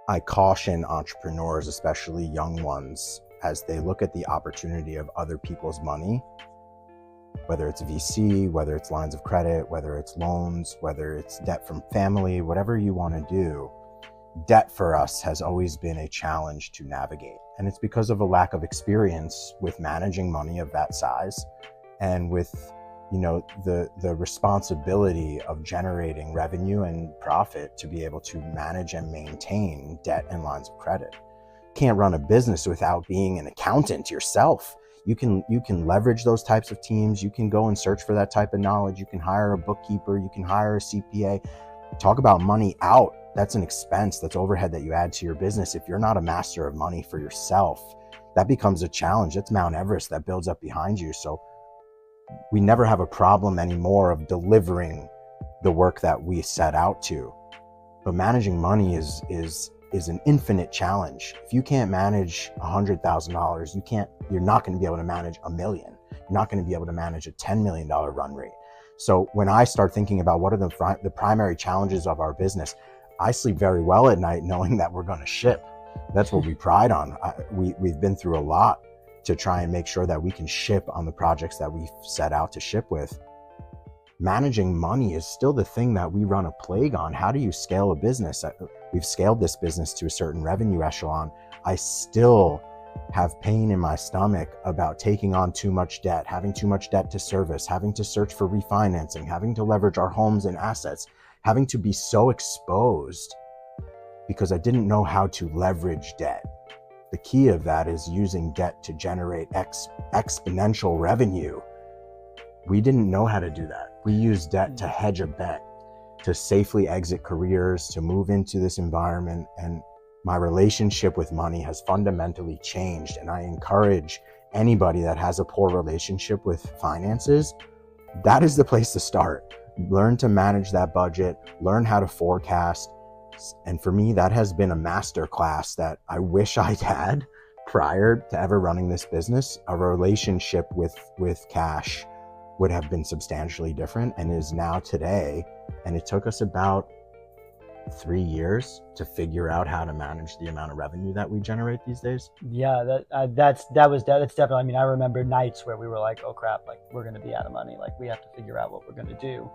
I caution entrepreneurs, especially young ones, as they look at the opportunity of other people's money, whether it's VC, whether it's lines of credit, whether it's loans, whether it's debt from family, whatever you want to do, debt for us has always been a challenge to navigate. And it's because of a lack of experience with managing money of that size and with, the responsibility of generating revenue and profit to be able to manage and maintain debt and lines of credit. Can't run a business without being an accountant yourself. You can leverage those types of teams. You can go and search for that type of knowledge. You can hire a bookkeeper. You can hire a CPA. Talk about money out. That's an expense. That's overhead that you add to your business. If you're not a master of money for yourself, that becomes a challenge. It's Mount Everest that builds up behind you. So we never have a problem anymore of delivering the work that we set out to. But managing money is an infinite challenge. If you can't manage $100,000, you're not going to be able to manage $1 million. You're not going to be able to manage a $10 million run rate. So when I start thinking about what are the primary challenges of our business, I sleep very well at night knowing that we're going to ship. That's what we pride on. We've been through a lot to try and make sure that we can ship on the projects that we've set out to ship with. Managing money is still the thing that we run a plague on. How do you scale a business? We've scaled this business to a certain revenue echelon. I still have pain in my stomach about taking on too much debt, having too much debt to service, having to search for refinancing, having to leverage our homes and assets, having to be so exposed because I didn't know how to leverage debt. The key of that is using debt to generate exponential revenue. We didn't know how to do that. We used debt to hedge a bet, to safely exit careers, to move into this environment. And my relationship with money has fundamentally changed. And I encourage anybody that has a poor relationship with finances, that is the place to start. Learn to manage that budget, learn how to forecast. And for me, that has been a master class that I wish I'd had prior to ever running this business. A relationship with cash would have been substantially different and is now today. And it took us about 3 years to figure out how to manage the amount of revenue that we generate these days. Yeah, that's definitely, I mean, I remember nights where we were like, oh crap, like we're going to be out of money. Like we have to figure out what we're going to do.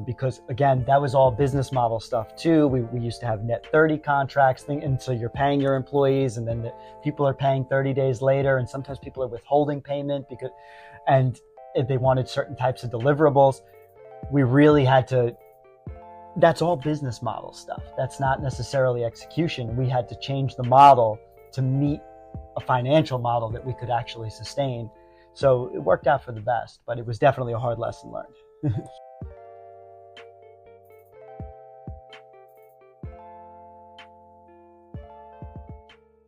Because again, that was all business model stuff too. We used to have net 30 contracts, and so you're paying your employees, and then people are paying 30 days later, and sometimes people are withholding payment and if they wanted certain types of deliverables. We really had to. That's all business model stuff. That's not necessarily execution. We had to change the model to meet a financial model that we could actually sustain. So it worked out for the best, but it was definitely a hard lesson learned.